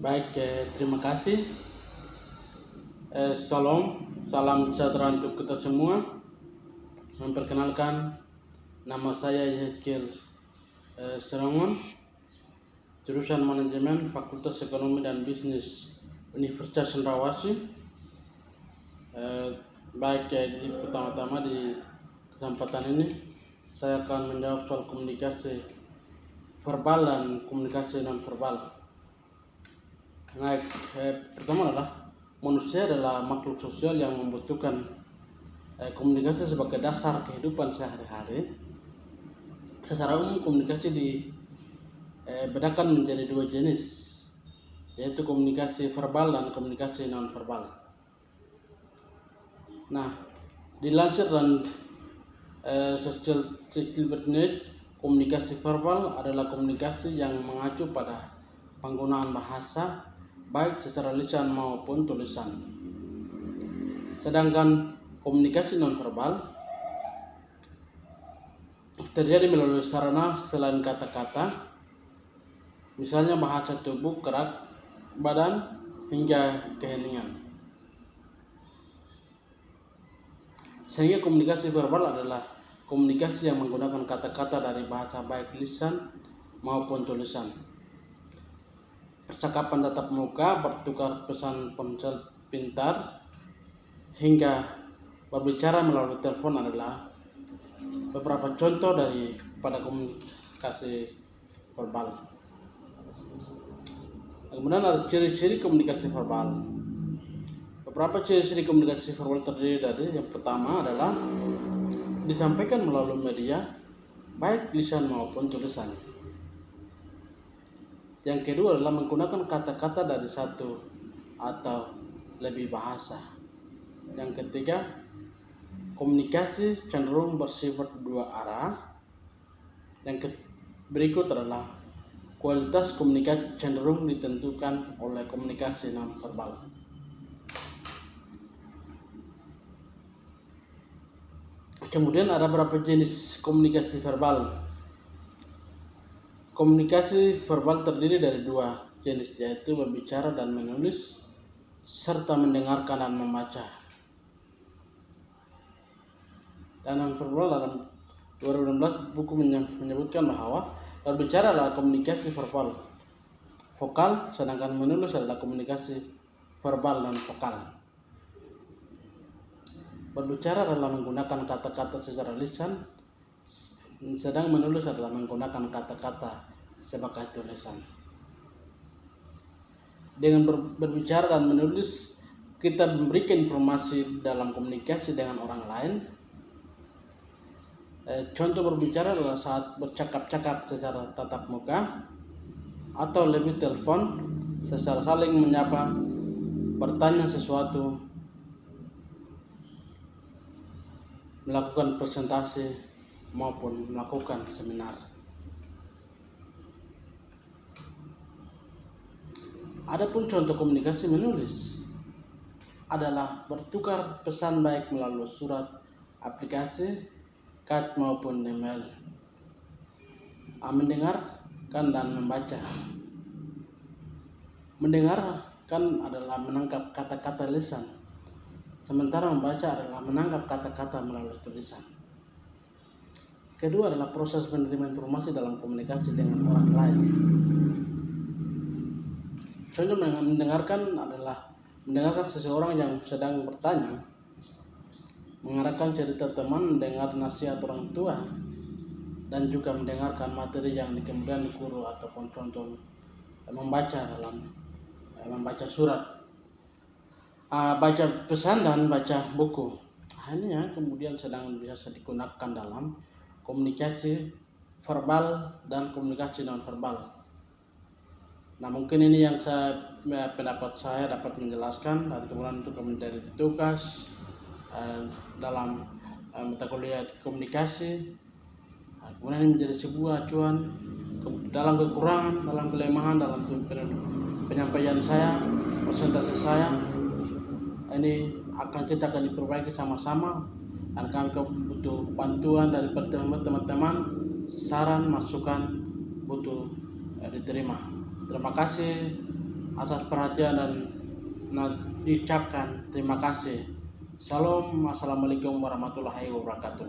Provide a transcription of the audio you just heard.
Baik, terima kasih. Salam, salam sejahtera untuk kita semua. Memperkenalkan, nama saya Yehezkiel Serongon, jurusan Manajemen Fakultas Ekonomi dan Bisnis Universitas Cendrawasih. Baik, jadi pertama-tama di kesempatan ini saya akan menjawab soal komunikasi verbal dan komunikasi non verbal. Nah, pertama adalah manusia adalah makhluk sosial yang membutuhkan komunikasi sebagai dasar kehidupan sehari-hari. Secara umum komunikasi dibedakan menjadi dua jenis, yaitu komunikasi verbal dan komunikasi non verbal. Nah, dilansir dan Social.net, komunikasi verbal adalah komunikasi yang mengacu pada penggunaan bahasa baik secara lisan maupun tulisan. Sedangkan komunikasi nonverbal terjadi melalui sarana selain kata-kata, misalnya bahasa tubuh, gerak badan, hingga keheningan. Sehingga komunikasi verbal adalah komunikasi yang menggunakan kata-kata dari bahasa baik lisan maupun tulisan. Percakapan tatap muka, bertukar pesan ponsel pintar, hingga berbicara melalui telepon adalah beberapa contoh pada komunikasi verbal. Kemudian ada ciri-ciri komunikasi verbal. Beberapa ciri-ciri komunikasi verbal terdiri dari yang pertama adalah disampaikan melalui media baik lisan maupun tulisan. Yang kedua adalah menggunakan kata-kata dari satu atau lebih bahasa. Yang ketiga, komunikasi cenderung bersifat dua arah. Yang berikut adalah kualitas komunikasi cenderung ditentukan oleh komunikasi non verbal. Kemudian ada beberapa jenis komunikasi verbal. Komunikasi verbal terdiri dari dua jenis, yaitu berbicara dan menulis, serta mendengarkan dan membaca. Dan non-verbal dalam 2016 buku menyebutkan bahwa berbicara adalah komunikasi verbal vokal, sedangkan menulis adalah komunikasi verbal non vokal. Berbicara adalah menggunakan kata-kata secara lisan, sedang menulis adalah menggunakan kata-kata sebagai tulisan. Dengan berbicara dan menulis, kita memberikan informasi dalam komunikasi dengan orang lain. Contoh berbicara adalah saat bercakap-cakap secara tatap muka, atau lebih telepon secara saling menyapa, bertanya sesuatu, melakukan presentasi, maupun melakukan seminar. Adapun contoh komunikasi menulis adalah bertukar pesan baik melalui surat, aplikasi, chat maupun email. Mendengarkan dan membaca. Mendengarkan adalah menangkap kata-kata lisan, sementara membaca adalah menangkap kata-kata melalui tulisan. Kedua adalah proses menerima informasi dalam komunikasi dengan orang lain. Contoh mendengarkan adalah mendengarkan seseorang yang sedang bertanya, mengarahkan cerita teman, mendengar nasihat orang tua, dan juga mendengarkan materi yang kemudian guru ataupun contoh membaca dalam membaca surat, baca pesan dan baca buku. Ini yang kemudian sedang biasa digunakan dalam komunikasi verbal dan komunikasi non verbal. Nah, mungkin ini yang pendapat saya dapat menjelaskan, dan kemudian untuk menjadi tugas dalam mata kuliah komunikasi. Nah, kemudian ini menjadi sebuah acuan dalam kekurangan, dalam kelemahan, dalam penyampaian saya, presentasi saya. Ini kita akan diperbaiki sama-sama, dan kami butuh bantuan dari teman-teman, saran, masukan butuh diterima. Terima kasih. atas perhatian dan diucapkan terima kasih. Shalom, assalamualaikum warahmatullahi wabarakatuh.